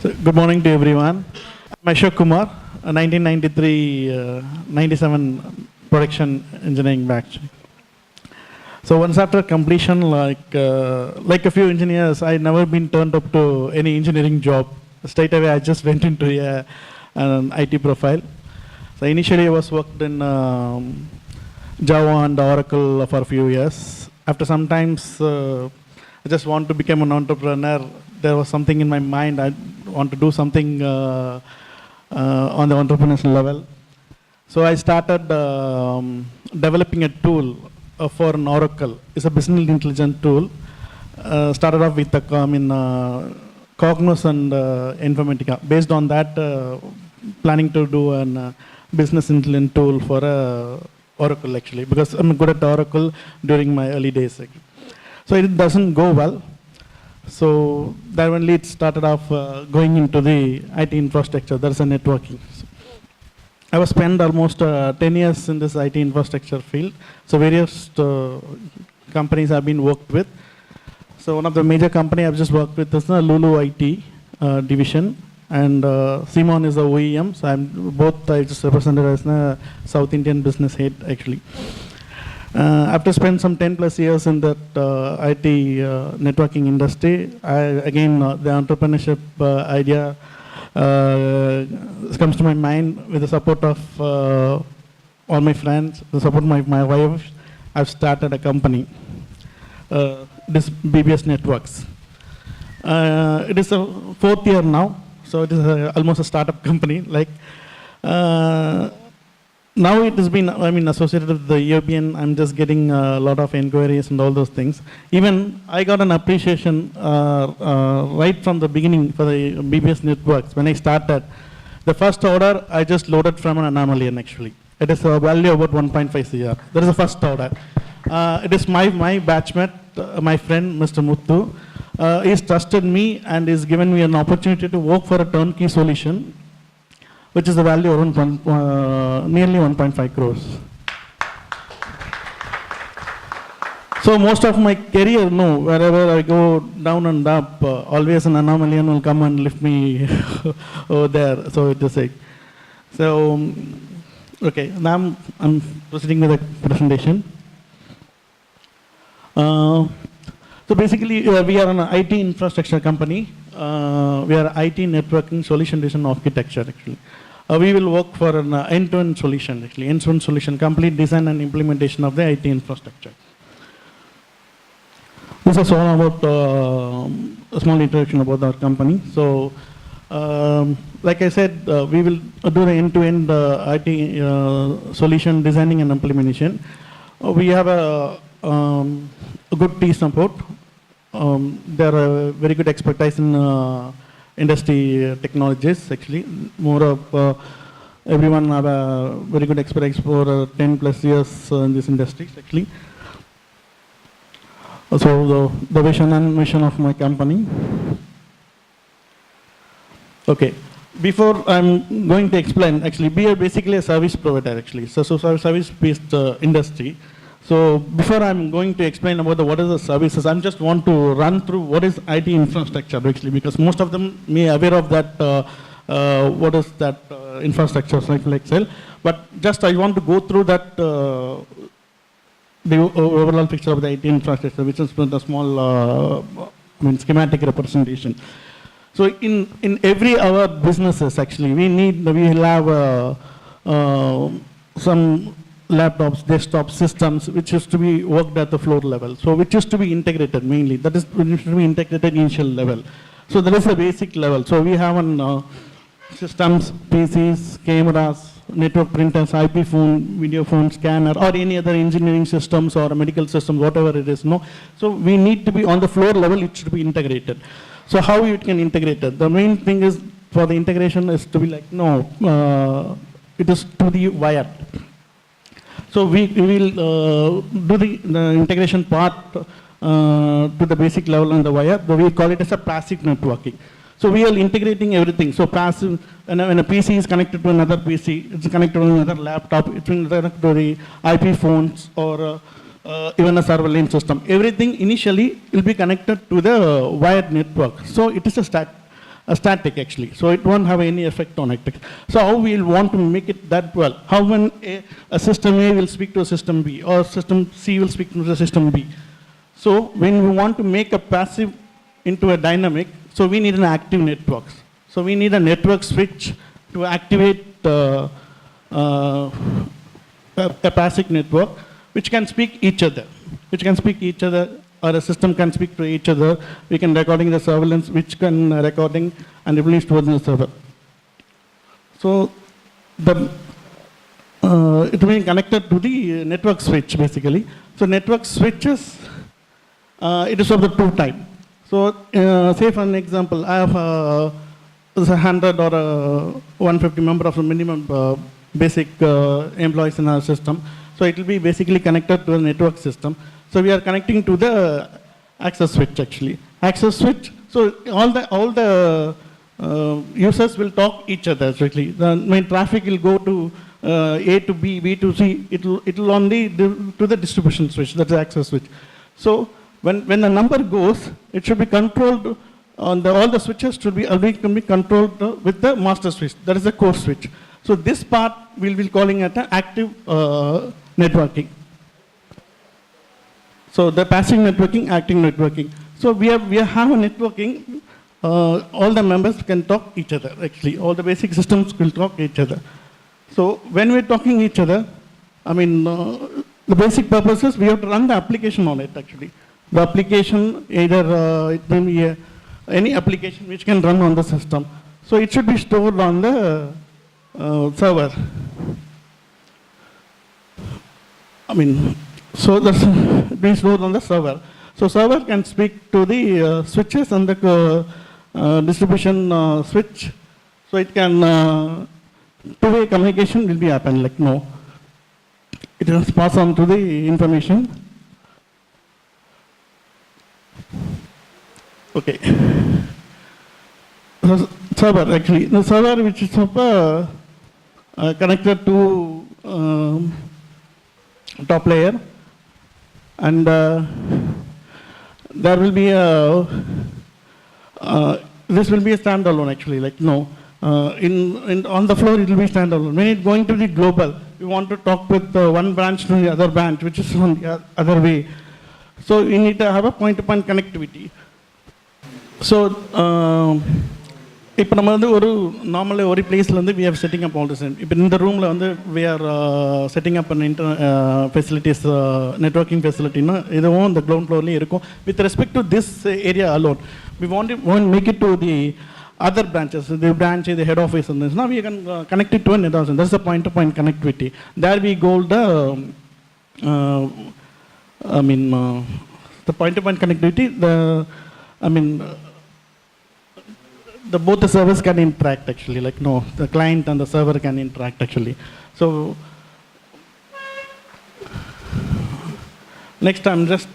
So, good morning to everyone. I'm Ashok Kumar, a 1993-97 production engineering batch. So once after completion, like a few engineers, I never been turned up to any engineering job. Straight away, I just went into an IT profile. So initially, I was worked in Java and Oracle for a few years. After some times, I just want to become an entrepreneur. There was something in my mind. I want to do something on the entrepreneurial level. So I started developing a tool for an Oracle. It's a business intelligence tool. Started off with Cognos and Informatica. Based on that, planning to do a business intelligence tool for Oracle actually, because I'm good at Oracle during my early days. Actually. So it doesn't go well. So that only it started off going into the IT infrastructure. There's a networking. I was spent almost 10 years in this IT infrastructure field. So various companies have been worked with. So one of the major company I've just worked with is the Lulu IT division, and Simon is the OEM. So I just represented as the South Indian business head actually. After spending some 10 plus years in that IT networking industry, the entrepreneurship idea comes to my mind with the support of all my friends, the support of my wife. I've started a company, this BBS Networks. It is a fourth year now, so it is almost a startup company. Now it has been, associated with the ABN. I'm just getting a lot of inquiries and all those things. Even I got an appreciation right from the beginning for the BBS Networks. When I started, the first order I just loaded from an Annamalai actually. It is a value about 1.5 CR. That is the first order. It is my batchmate, my friend, Mr. Muthu. He's trusted me and he's given me an opportunity to work for a turnkey solution, which is the value around nearly 1.5 crores. So most of my career, wherever I go down and up, always an Annamalai will come and lift me over there. So it is like, so okay. Now I'm proceeding with the presentation. So basically, we are an IT infrastructure company. We are IT networking solution design architecture actually. We will work for an end-to-end solution actually, end-to-end solution, complete design and implementation of the IT infrastructure. This is all about a small introduction about our company. So, like I said, we will do the end-to-end IT solution designing and implementation. We have a good team support. There are very good expertise in industry technologies actually. More of everyone have a very good expertise for 10 plus years in this industry actually. So the vision and mission of my company. Okay, before I'm going to explain, actually we are basically a service provider actually. So service-based industry. So before I'm going to explain about what is the services, I just want to run through what is IT infrastructure actually, because most of them may be aware of that, what is that infrastructure like cell. But just I want to go through that, the overall picture of the IT infrastructure, which is a small schematic representation. So in every our businesses actually, we'll have some laptops, desktop systems, which used to be worked at the floor level. So which used to be integrated mainly. That is, it used to be integrated initial level. So there is a basic level. So we have systems, PCs, cameras, network printers, IP phone, video phone, scanner, or any other engineering systems or medical systems, whatever it is. So we need to be on the floor level, it should be integrated. So how you can integrate it? The main thing is for the integration is to be like, it is to the wired. So we will do the integration part to the basic level on the wire. We call it as a passive networking. So we are integrating everything. So passive, when a PC is connected to another PC, it's connected to another laptop, it's connected to the IP phones or even a surveillance system. Everything initially will be connected to the wired network. So it is a static actually. So it won't have any effect on it. So how we'll want to make it that well? How when a system A will speak to a system B, or system C will speak to the system B. So when we want to make a passive into a dynamic, so we need an active network. So we need a network switch to activate a passive network, which can speak each other, or a system can speak to each other. We can recording the surveillance, which can recording and release towards the server. So the it will be connected to the network switch basically. So network switches, it is of the two type. So say for an example, I have a 100 or a 150 member of the minimum basic employees in our system. So it will be basically connected to a network system. So we are connecting to the access switch actually. Access switch, so all the users will talk each other actually. When traffic will go to A to B, B to C, it will only do to the distribution switch, that's the access switch. So when the number goes, it should be controlled on all the switches can be controlled with the master switch, that is the core switch. So this part we'll be calling it an active networking. So the passive networking, active networking. So we have a networking, all the members can talk each other actually, all the basic systems will talk each other. So when we're talking each other, I mean, the basic purpose is we have to run the application on it actually. The application, either it may be any application which can run on the system. So it should be stored on the server. I mean, so that's being stored on the server. So server can speak to the switches and the distribution switch. So it can two-way communication will be happen like no. It will pass on to the information. Okay. So server actually, the server which is connected to top layer, and there will be a this will be a standalone actually, like no, on the floor it will be standalone. When it's going to the global, we want to talk with one branch to the other branch, which is on the other way. So we need to have a point-to-point connectivity. So இப்போ நம்ம வந்து நார்மலாக ஒரு பிளேஸில் வந்து we are setting up all this. இப்போ இந்த ரூமில் வந்து we are setting up an facilities networking facilityனா இதுவும் இந்த ground floorலேயே இருக்கும். With respect to this area alone, we want to make it to the other branches, the branch, the head office, and this. Now we can connect it to a network. That's the point-to-point connectivity. There we go the the point-to-point connectivity. Both the servers can interact actually, like no, the client and the server can interact actually. So next I'm just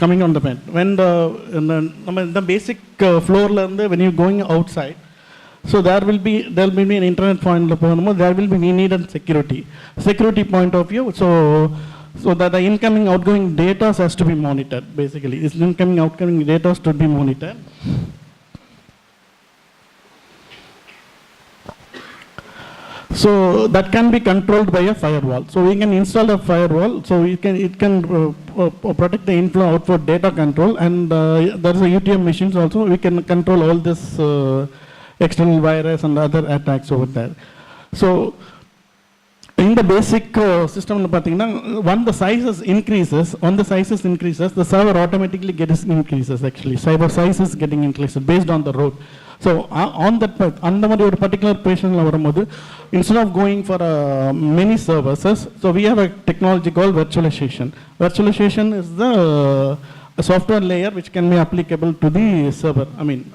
coming on the point. When the basic floor when you're going outside, so there will be an internet point, there will be needed security point of view. So that the incoming outgoing data has to be monitored basically. This incoming outgoing data has to be monitored. So that can be controlled by a firewall. So we can install a firewall. So it can protect the inflow output data control, and there's a UTM machines also. We can control all this external virus and other attacks over there. So in the basic system, when the sizes increases, the server automatically gets increases actually. Server size is getting increased based on the road. So on that particular patient, instead of going for many services, so we have a technology called virtualization. Virtualization is the software layer which can be applicable to the server. I mean,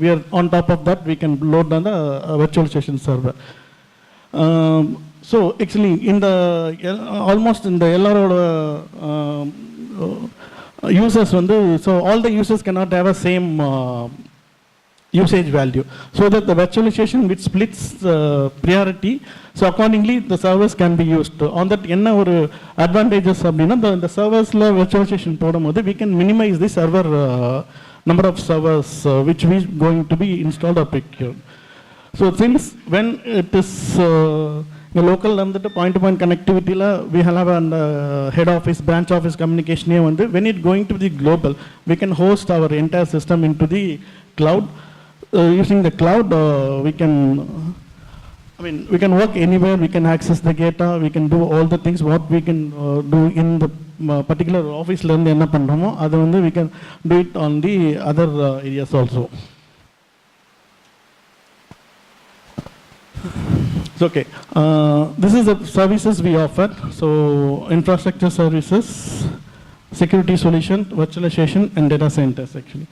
we are on top of that, we can load on the virtualization server. So actually, in the almost in the users, so all the users cannot have a same usage value, so that the virtualization which splits priority, so accordingly the servers can be used. On that advantages the servers virtualization we can minimize the server number of servers which we going to be installed or procured. So since when it is the local point-to-point connectivity, we have a head office, branch office communication. When it going to the global, we can host our entire system into the cloud. Using the cloud, we can work anywhere, we can access the data, we can do all the things what we can do in the particular office. We can do it on the other areas also. So, okay, this is the services we offer. So, infrastructure services, security solution, virtualization, and data centers actually.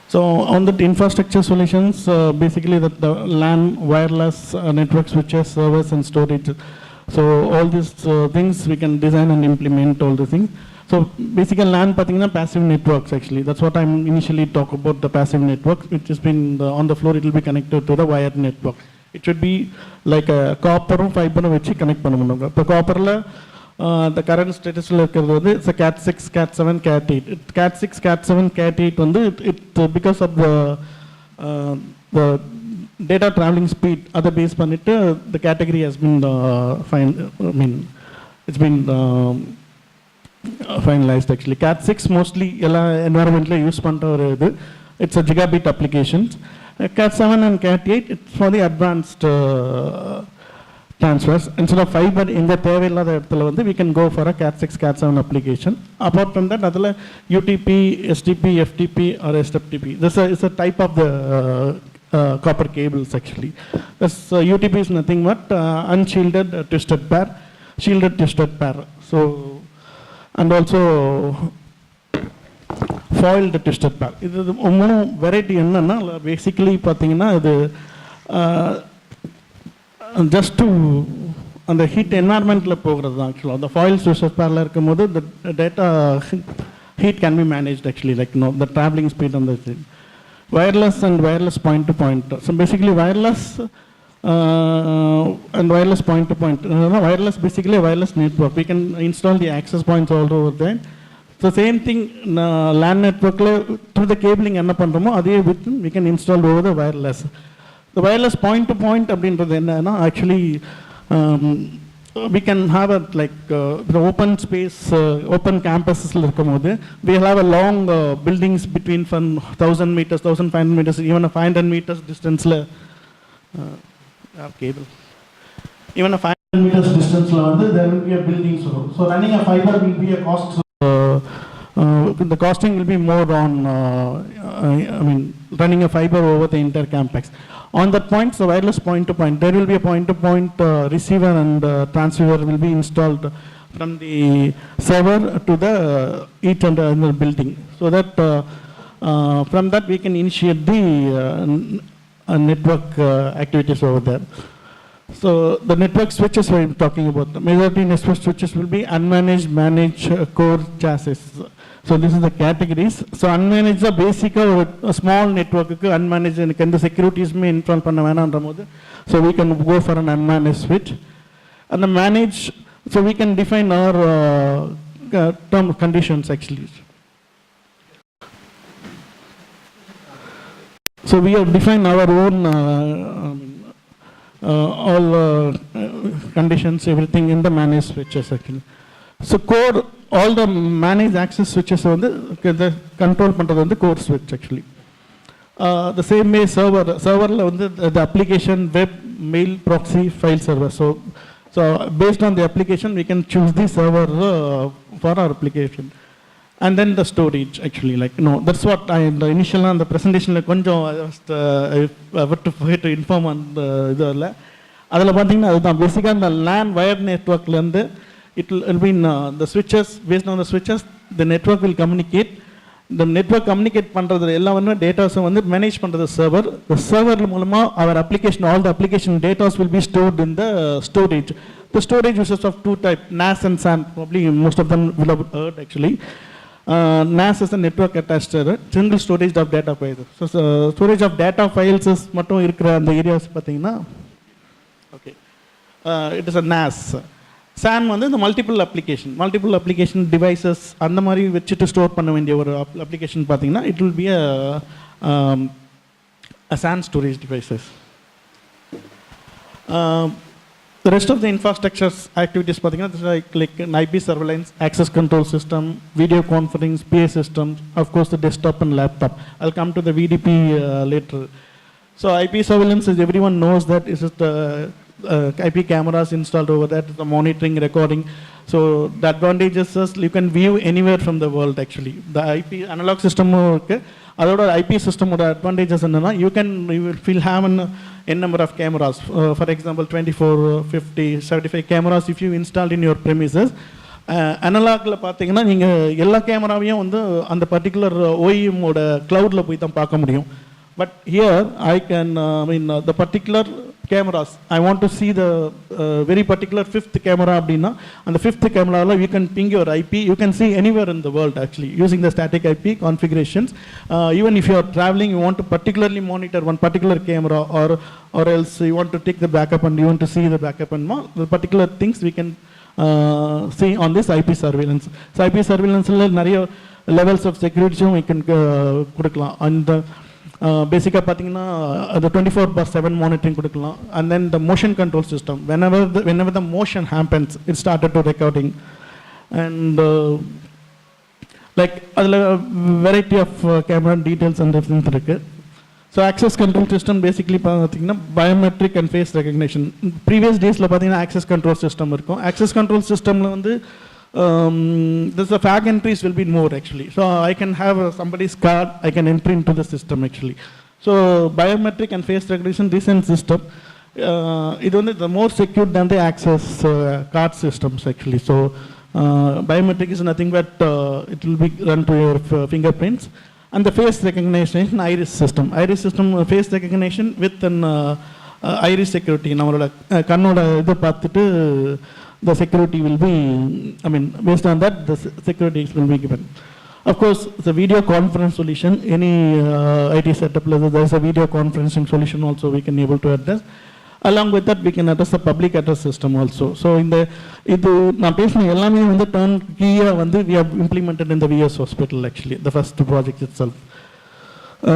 So, on the infrastructure solutions, basically the LAN, wireless, network switches, servers, and storage. So, all these things we can design and implement all the things. So, basically LAN passive networks actually. That's what I'm initially talk about, the passive network, which has been on the floor. It will be connected to the wired network. It should be like a copper or fiber which connect panna. The copper the current status is a Cat 6, Cat 7, Cat 8. Cat 6, Cat 7, Cat 8 because of the data traveling speed, other base the category has been it's been finalized actually. Cat 6 mostly environmentally used it's a gigabit applications. Cat 7 and Cat 8 it's for the advanced transfers. Instead of fiber in the we can go for a Cat 6, Cat 7 application. Apart from that, UTP, STP, FTP or SFTP. This is a type of the copper cables actually. This UTP is nothing but unshielded twisted pair, shielded twisted pair. So, and also foiled twisted pair. This is the variety basically just to the heat environment the foil twisted pair the data heat can be managed actually, like the traveling speed on the thing. Wireless and wireless point to point. So basically wireless and wireless point to point. Wireless basically a wireless network. We can install the access points all over there. So same thing LAN network through the cabling we can install over the wireless. The wireless point to point actually we can have a the open space, open campuses. We have a long buildings between 1,000 meters, 1,500 meters, even a 500 meters distance. Cable. Even a 500 meters distance, there will be a building. So running a fiber will be a cost. The costing will be more on, running a fiber over the entire campus. On that point, the wireless point to point, there will be a point to point receiver and transceiver will be installed from the server to the each and another building. So that from that we can initiate the network activities over there. So the network switches we're talking about. The majority network switches will be unmanaged, managed, core, chassis. So this is the categories. So unmanaged the basic a small network unmanaged and the securities may install panna. So we can go for an unmanaged switch. And the managed, so we can define our term conditions actually. So we have defined our own all conditions, everything in the managed switches actually. So core, all the managed access switches on the control on the core switch actually. The same way server the application, web, mail, proxy, file server. So based on the application, we can choose the server for our application. And then the storage actually, that's what the initial on the presentation I was to inform on the basically the LAN wired network it will be the switches, based on the switches the network will communicate. The network communicate data manage the server. The server our application, all the application data will be stored in the storage. The storage uses of two types, NAS and SAN. Probably most of them will have heard actually. NAS is a network attached single storage of data files. So storage of data files is the areas okay. It is a NAS. SAN வந்து இந்த multiple application devices அந்த மாதிரி வச்சுட்டு store பண்ண வேண்டிய ஒரு application பார்த்தீங்கன்னா it will be a SAN storage devices. The rest of the infrastructure activities like an IP surveillance, access control system, video conference, PA systems, of course the desktop and laptop. I'll come to the VDP later. So IP surveillance, is everyone knows that is the IP cameras installed over that, the monitoring, recording. So the advantages is you can view anywhere from the world actually. The IP analog system, அதோட IP சிஸ்டமோட advantages என்னன்னா you will have n number of cameras, for example 24, 50, 75 cameras if you installed in your premises. அனலாக்ல பார்த்தீங்கன்னா நீங்கள் எல்லா கேமராவையும் வந்து அந்த particular ஓஎம்மோட க்ளவுடில் போய் தான் பார்க்க முடியும். But here I can, the particular cameras, I want to see the very particular fifth camera abdina, and the fifth camera you can ping your IP, you can see anywhere in the world actually using the static IP configurations. Even if you are traveling, you want to particularly monitor one particular camera, or else you want to take the backup and you want to see the backup and more, the particular things we can see on this IP surveillance. So IP surveillance nariya levels of security we can kudukalam, and basically பார்த்தீங்கன்னா the 24/7 monitoring கொடுக்கலாம், and then the motion control system, whenever the motion happens it started to recording, and like அதில் variety of camera details and everything இருக்கு. So access control system basically பார்த்தீங்கன்னா biometric and face recognition. Previous daysல பார்த்தீங்கன்னா access control system இருக்கும். Access control systemல வந்து this the fag entries will be more actually. So I can have somebody's card, I can enter into the system actually. So biometric and face recognition, recent system, it only the more secure than the access card systems actually. So biometric is nothing but it will be run to your fingerprints, and the face recognition iris system face recognition with an iris security. நம்மளோட கண்ணோட இதை பார்த்துட்டு the security will be, based on that the security will be given. Of course the video conference solution, any IT setup there is a video conferencing solution also we can able to address. Along with that we can address the public address system also. So in the idu na pesna ellame vandu turn key vandu we have implemented in the VS hospital actually, the first project itself.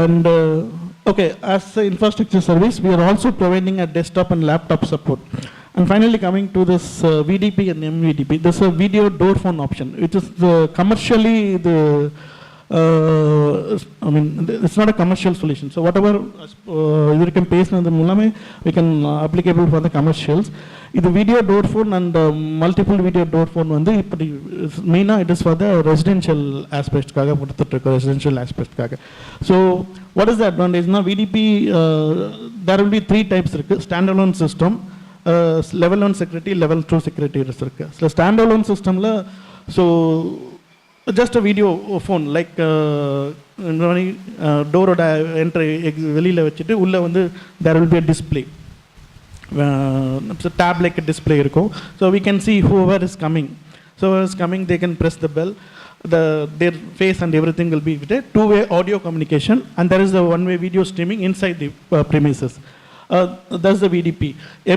And okay, as an infrastructure service we are also providing a desktop and laptop support. And finally coming to this VDP and MVDP, this is a video door phone option, which is commercially it's not a commercial solution. So whatever you can paste in the mulame we can applicable for the commercials. The video door phone and multiple video door phone வந்து இப்படி மெயினா it is for the residential aspect காக கொடுத்துட்டு இருக்க residential aspect காக. So what is the advantage now? VDP there will be three types இருக்கு. Standalone system, level 1 security, level 2 security இருக்கு. So standalone systemல so just a video phone like டோரோட entry வெளியில் வச்சுட்டு உள்ளே வந்து there will be a display, tab like a display இருக்கும். So we can see whoever is coming. So whoever is coming they can press the bell, their face and everything will be with a two-way audio communication, and there is a one-way video streaming inside the premises. That's the VDP.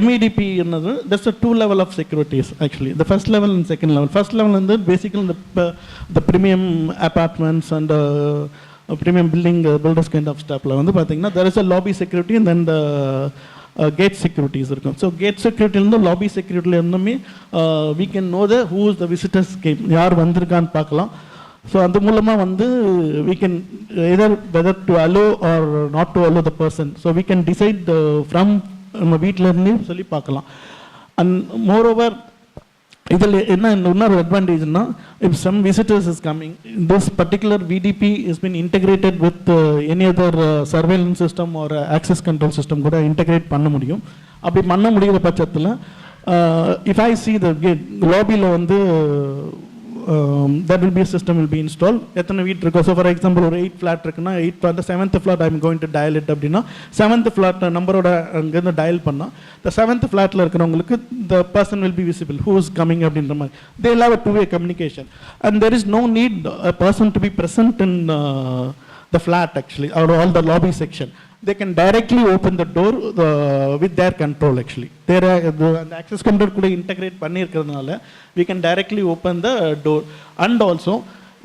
MEDP, that's a two level of securities actually. The first level and second level. First level and basically the premium apartments and premium builders kind of stuff. There is a lobby security and then the gate securities. So gate security and the lobby security, we can know who is the visitors came. Yaar vandirukkan paakalam. So அந்த மூலமா வந்து we can either whether to allow or not to allow the person. So we can decide from நம்ம வீட்டில் இருந்து சொல்லி பார்க்கலாம். And moreover இதில் என்ன இன்னொரு அட்வான்டேஜ்னா if some visitors is coming, this particular VDP has been integrated with any other surveillance system or access control system கூட integrate பண்ண முடியும். அப்படி பண்ண முடிகிற பட்சத்தில் if I see the gate lobbyல வந்து that will be a system will be installed. எத்தனை வீட் இருக்கோ, so for example ஒரு 8 flat இருக்குன்னா 8 flat, the 7th flat I am going to dial it அப்படின்னா 7th flat நம்பரோட அங்கேருந்து டயல் பண்ணால் the 7th flatல இருக்கிறவங்களுக்கு the person will be visible who is coming அப்படின்ற மாதிரி. They will have a two-way communication and there is no need a person to be present in the flat actually, or all the lobby section. They can directly open the door with their control actually. The access control could integrate pannirukradhanaala we can directly open the door, and also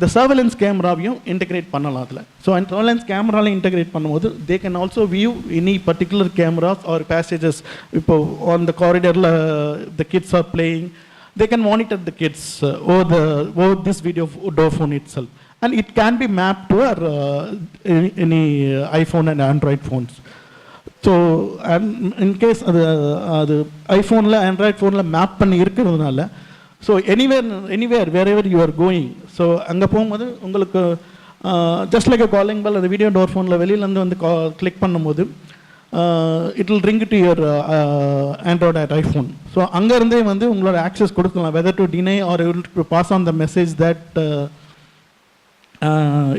the surveillance camera integrate pannalam adla. So and surveillance camera la integrate பண்ணும்போது they can also view any particular cameras or passages. Ipo on the corridor la the kids are playing, they can monitor the kids over this video door phone itself, and it can be mapped to our any iPhone and Android phones. So and in case the iPhone la Android phone la map பண்ணி இருக்குறதுனால, so anywhere wherever you are going, so அங்க போகும்போது உங்களுக்கு just like a calling bell, the video door phone la வெளியில இருந்து வந்து click பண்ணும்போது it will ring to your Android or iPhone. So அங்க இருந்தே வந்து உங்களோட access கொடுக்கலாம், whether to deny or to pass on the message that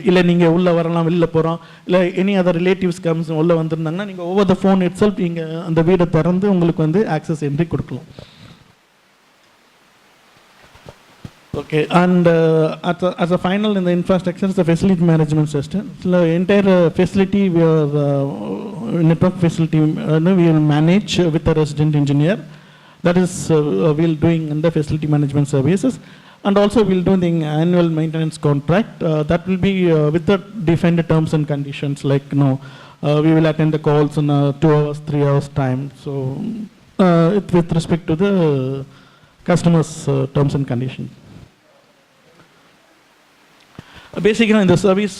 இல்லை நீங்கள் உள்ளே வரலாம், வெளில போகிறோம், இல்லை எனி அதர் ரிலேட்டிவ்ஸ் கம்ஸ் உள்ளே வந்துருந்தாங்கன்னா நீங்கள் over the phone it self நீங்கள் அந்த வீடை திறந்து உங்களுக்கு வந்து ஆக்சஸ் என்ட்ரி கொடுக்கலாம். Okay, and as a final in the infrastructure is the facility management system. So the entire facility, we are network facility, we will manage with a resident engineer. That is we'll doing in the facility management services, and also we'll do the annual maintenance contract. That will be with the defined terms and conditions, like we will attend the calls in 2 hours, 3 hours time. So with respect to the customers' terms and conditions. Basically, in the service,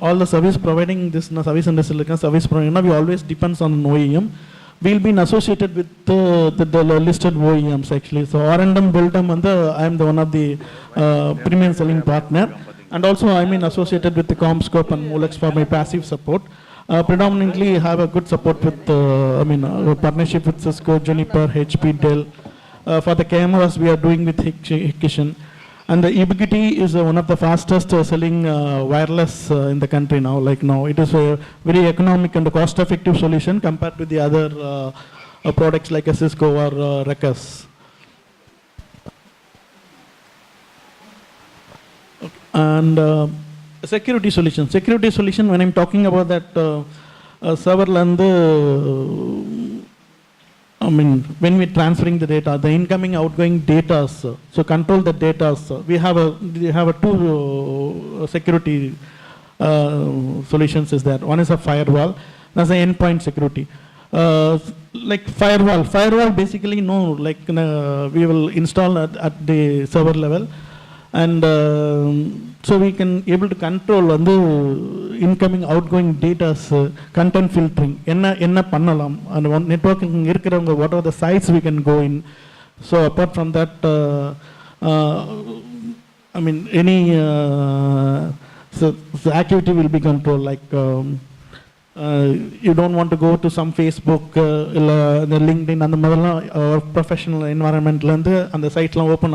all the service providing this service industry, service providing, we always depends on OEM. We'll be associated with the listed OEMs actually. So R&M Buildum, I am the one of the premium selling partner, and also I mean associated with the Comscope and Molex for my passive support. Predominantly have a good support with partnership with Cisco, Juniper, HP, Dell. For the cameras, we are doing with Hikvision. And the Ubiquiti is one of the fastest selling wireless in the country now. Like now, it is a very economic and cost-effective solution compared to the other products like a Cisco or Recus. Okay. And security solution. Security solution, when I'm talking about that server land, when we're transferring the data, the incoming, outgoing data, so control the data. We have a two security solutions is there. One is a firewall, that's the endpoint security. Like firewall basically we will install at the server level, and so we can able to control on the incoming, outgoing data, content filtering, enna pannalam, and networking irukravanga what are the sites we can go in. So apart from that, any so activity will be controlled, like you don't want to go to some Facebook the LinkedIn and the professional environment and the site open,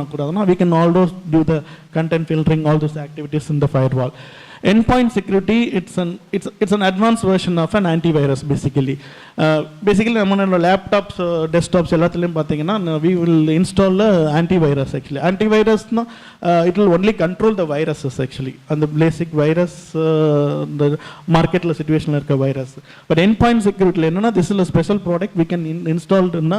we can always do the content filtering, all those activities in the firewall. Endpoint security, it's an advanced version of an antivirus basically. Basically, laptops, desktops, we will install antivirus actually. Antivirus, it will only control the viruses actually, and the basic virus, the market situation like a virus. But endpoint security, this is a special product we can install in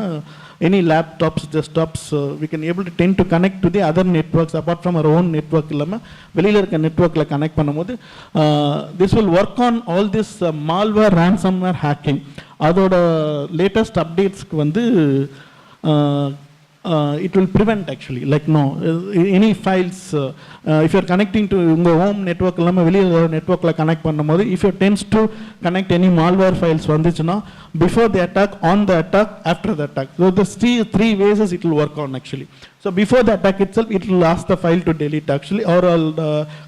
any laptops, desktops. We can able to tend to connect to the other networks apart from our own network. Network connect பண்ணும்போது this will work on all this malware, ransomware, hacking. அதோட latest updates வந்து it will prevent actually, like any files if you are connecting to your home network network la connect பண்ணும்போது if you tends to connect any malware files வந்துச்சுனா before the attack, on the attack, after the attack, so the three ways it will work on actually. So before the attack itself, it will ask the file to delete actually, or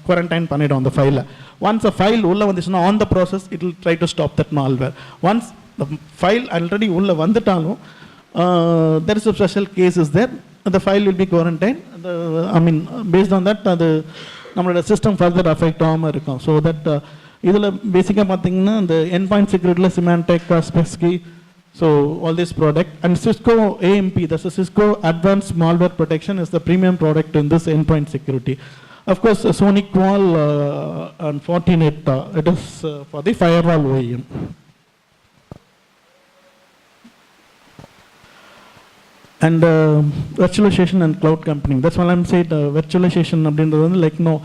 quarantine பண்ணிடும் on the file. Once a file உள்ள வந்துச்சுனா on the process, it will try to stop that malware. Once the file already உள்ள வந்துட்டாலும் there is a special case is there, the file will be quarantined. Based on that, the system further affect ஆகாம இருக்கும். So that இதில் பேசிக்காக பார்த்தீங்கன்னா the endpoint security, Symantec, Kaspersky, so all this product, and Cisco AMP, that's a Cisco Advanced Malware Protection, is the premium product in this endpoint security. Of course, Sonic Wall and Fortinet, it is for the firewall OEM. And virtualization and cloud computing. That's what I'm saying. Virtualization அப்படின்றது like no.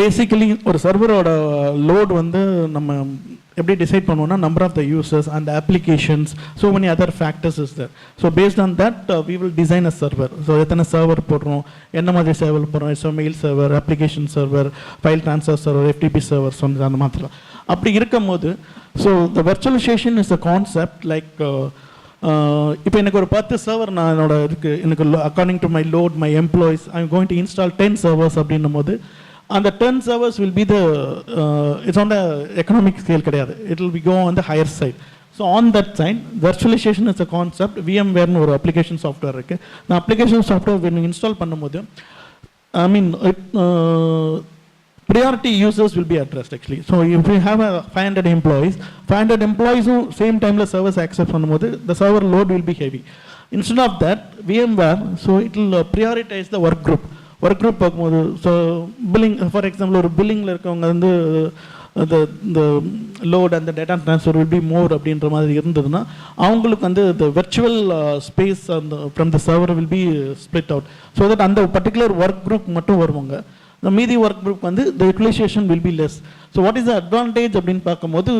Basically ஒரு சர்வரோட load வந்து நம்ம எப்படி decide பண்ணுவோம்னா number of the users and applications so many other factors is there. So based on that we will design a server. So எத்தனை server போடுறோம், என்ன மாதிரி சர்வர் போடுறோம், so mail server, application server, file transfer server, FTP server, so அந்த மாதிரி. அப்படி இருக்கும் போது so the virtualisation is a concept like இப்போ எனக்கு ஒரு 10 சர்வர் நான் என்னோட இருக்குது, எனக்கு according to my load my employees I am going to install 10 servers அப்படின்னும் போது அந்த 10 servers will be the, it's on the economic scale கிடையாது, it will be go on the higher side. So on that side, virtualization is a concept. VMware ஒரு application software இருக்குது. The application software when you install பண்ணும்போது I mean priority users will be addressed actually. So if we have a 500 employees same time the servers access பண்ணும்போது the server load will be heavy. Instead of that, VMware, so it will prioritize the work group பார்க்கும்போது. So billing for example ஒரு பில்லிங்கில் இருக்கவங்க வந்து the load and the data transfer will be more அப்படின்ற மாதிரி இருந்ததுன்னா அவங்களுக்கு வந்து the virtual space from the server will be split out so that அந்த particular work group மட்டும் வருவாங்க. the மீதி work group வந்து the utilization will be less. So what is the advantage அப்படின்னு பார்க்கும்போது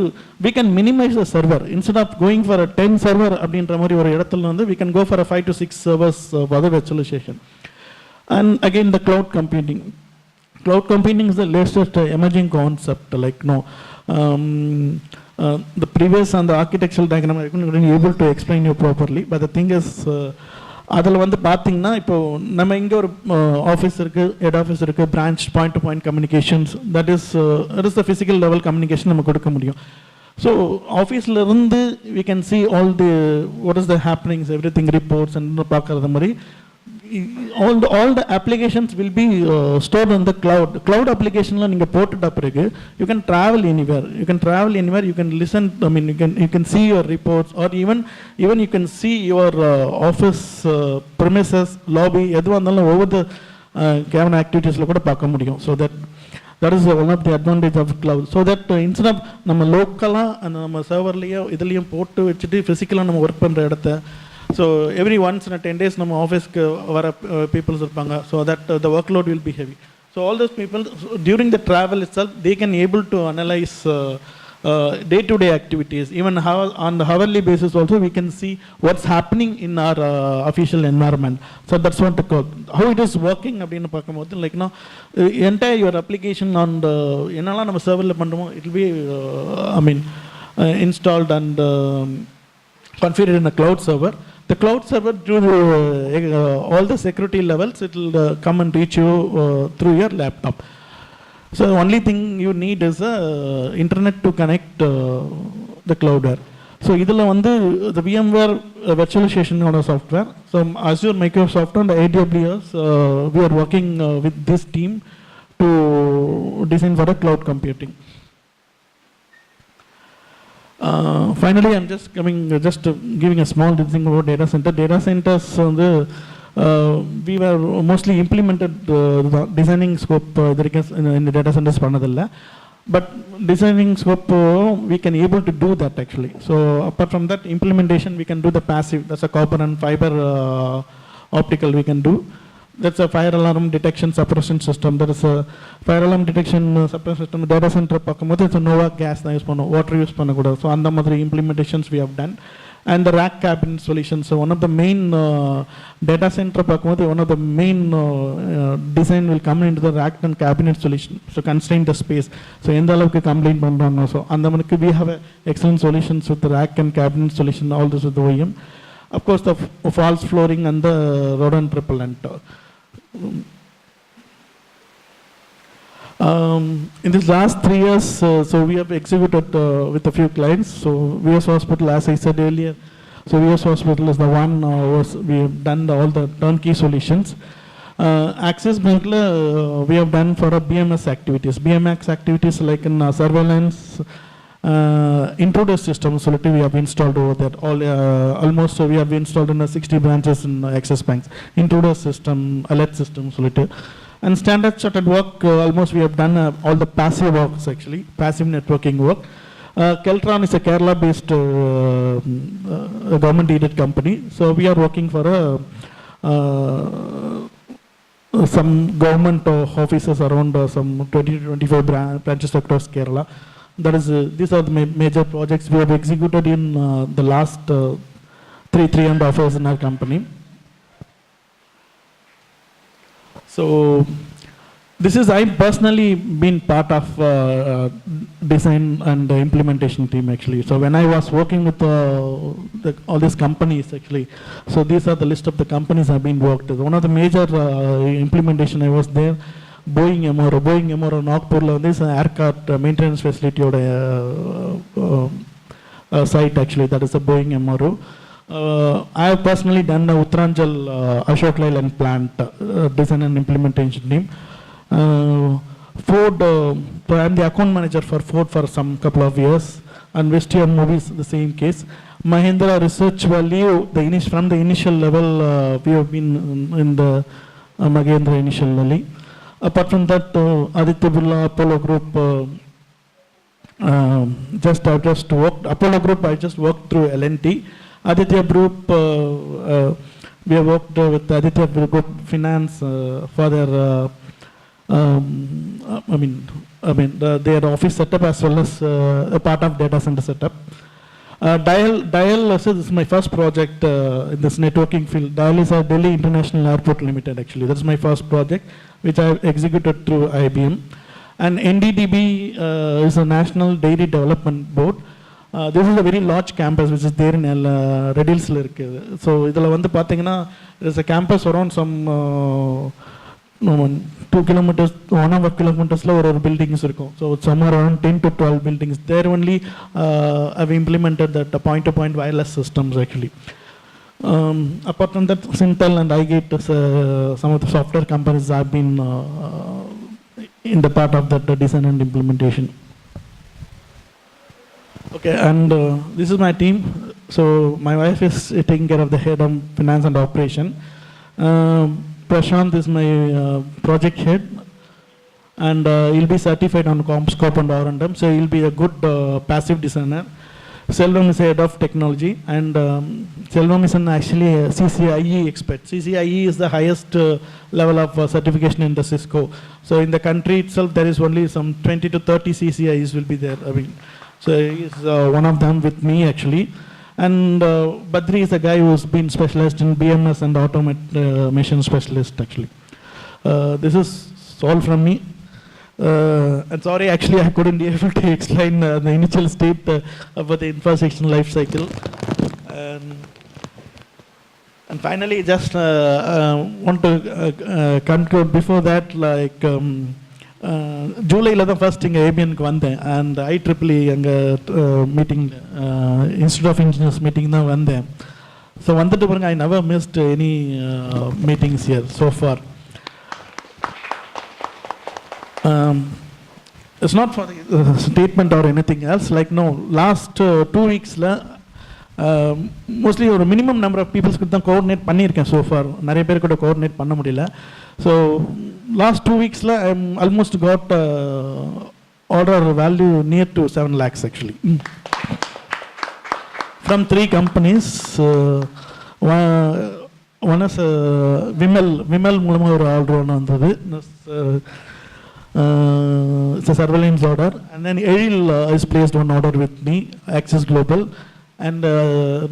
we can minimize the server instead of going for a 10 server அப்படின்ற மாதிரி ஒரு இடத்துல வந்து we can go for a 5 to 6 servers for the virtualization. And again the cloud computing. Cloud computing is the latest emerging concept. Like no, the previous and the architectural diagram I couldn't be able to explain you properly. But the thing is, அதில் வந்து பார்த்தீங்கன்னா இப்போ நம்ம இங்கே ஒரு office இருக்குது, head office இருக்குது, branch point to point communications, that is the physical level communication நம்ம கொடுக்க முடியும். ஸோ ஆஃபீஸில் இருந்து we can see all the what is the happenings, everything reports and பார்க்குறது மாதிரி all the applications will be stored on the cloud application la ninga potta pirage you can travel anywhere, you can listen, I mean you can see your reports or even you can see your office premises lobby edhu vandalum over the camera activities la kuda paaka mudiyum. So that is one of the advantage of cloud. So that instead of நம்ம லோக்கலா அந்த நம்ம சர்வர்லயோ இதுலயும் போட்டு வச்சுட்டு பிசிக்கலா நம்ம work பண்ற இடத்த so every once in a 10 days நம்ம ஆஃபீஸ்க்கு வர பீப்புள்ஸ் இருப்பாங்க. So that the workload will be heavy. So all those people during the travel itself they can able to analyze day-to-day activities. Even how on the hourly basis also we can see what's happening in our official environment. So that's what the code, how it is working அப்படினு பார்க்கும்போது like now entire your application on the என்னலாம் நம்ம சர்வர்ல பண்றோமோ it will be I mean installed and configured in a cloud server. The cloud server, through all the security levels, it will come and reach you through your laptop. So the only thing you need is internet to connect the cloudware. So idhula vandu the VMware virtualization software. So Azure, Microsoft and AWS, we are working with this team to design for a cloud computing. Finally, I'm just giving a small thing about data center. Data centers, we were mostly implemented designing scope in the data centers panadilla. But designing scope, we can able to do that actually. So apart from that implementation, we can do the passive. That's a copper and fiber optical we can do. That's a fire alarm detection suppression system. There is a fire alarm detection suppression system. Data center pakkumbodhu it's a Nova gas use pannom, water use pannakoodadhu. So andha madri implementations we have done. And the rack cabinet solution. So one of the main data center pakkumbodhu one of the main design will come into the rack and cabinet solution. So constrain the space. So endha alavukku complaint pandranga. So andha manukku we have excellent solutions with the rack and cabinet solution, all this with the OEM. Of course the false flooring and the rodent repellent. In this last 3 years, so we have executed with a few clients. So VS Hospital, as I said earlier, so VS Hospital is the one we have done all the turnkey solutions. Axis Bank, we have done for a BMS activities, BMX activities like in surveillance intruder system solution we have installed over there. Almost we have installed in 60 branches in Axis Banks. Intruder system, alert system solution. And standard chartered work, almost we have done all the passive works actually, passive networking work. Keltron is a Kerala-based government-aided company. So we are working for some government offices around some 20 to 25 branches across Kerala. That is, these are the major projects we have executed in the last 3.5 years in our company. So this is, I personally been part of design and implementation team actually. So when I was working with all these companies actually, so these are the list of the companies I've been worked with. One of the major implementation I was there, Boeing MRO Nagpurla, this aircraft maintenance facility site actually, that is a Boeing MRO. I have personally done the Uttaranchal Ashok Leyland plant design and implementation team. Ford, I am the account manager for Ford for some couple of years, and Westian Movies the same case. Mahindra Research Value, from the initial level, we have been in the Mahindra initial level. Apart from that, Aditya Birla Apollo Group, I just worked. Apollo Group, I just worked through L&T. Aditya Group, we have worked with Aditya Group Finance for their, their office setup as well as a part of data center setup. Dial, so this is my first project in this networking field. Dial is a Delhi International Airport Limited actually. That's my first project, which I executed through IBM. And NDDB is a National Dairy Development Board. This is a very large campus which is there in Red Hills. So there's a campus around some 2 kilometers, 1.5 kilometers or buildings. So it's somewhere around 10 to 12 buildings. There only I've implemented that point-to-point wireless systems actually. Apart from that, Sintel and iGate, some of the software companies have been in the part of that design and implementation. Okay, and this is my team. So my wife is taking care of the head of finance and operation. Prashant is my project head, and he'll be certified on CompScope and R&M, so he'll be a good passive designer. Selvam is head of technology, and Selvam is actually a CCIE expert. CCIE is the highest level of certification in the Cisco. So in the country itself, there is only some 20 to 30 CCIEs will be there. So he's one of them with me actually. And Badri is a guy who's been specialized in BMS and automation specialist actually. This is all from me. And sorry, actually I couldn't be able to explain the initial state about the infrastructure life cycle. And finally, just want to conclude before that, like July 11th, first thing ABN ku vandhen, and IEEE meeting, Institute of Engineers meeting na vandhen. So vandittu parunga, I never missed any meetings here so far. It's not for the statement or anything else. Like no, last 2 weeks mostly a minimum number of people could coordinate pannirken so far. Nariya per kuda coordinate panna mudiyala. So last 2 weeks I almost got order value near to 7 lakhs actually. From 3 companies. One is Vimal மூலமா ஒரு order ஒன்று வந்தது. It's a surveillance order, and then Eril has placed one order with me, Access Global, and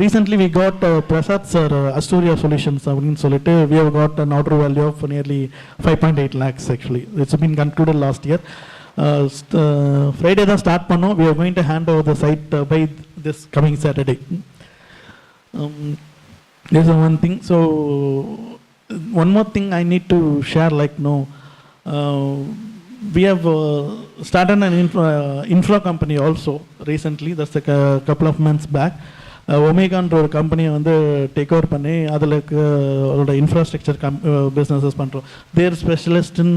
recently we got Prasad sir, Asturia Solutions, we have got an order value of nearly 5.8 lakhs actually. It's been concluded last year. Friday da start pannom. We are going to hand over the site by this coming Saturday. There's one thing. So one more thing I need to share, like no. We have started an infra company also recently. That's like a couple of months back. Omega and ஒரு கம்பெனியை வந்து take over பண்ணி அதில் அவரோட infrastructure businesses பண்ணுறோம். There specialist in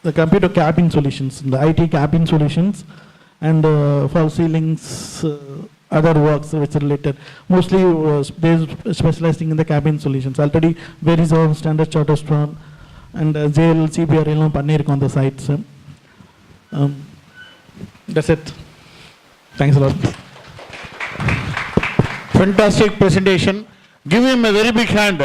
the computer cabin solutions, the IT cabin solutions, and for ceilings, other works which are related. Mostly they're specializing in the cabin solutions. Already Verizon, Standard Chartered, and JL, CBR எல்லாம் பண்ணியிருக்கோம் on the sites. That's it. Thanks a lot. Fantastic presentation. Give him a very big hand.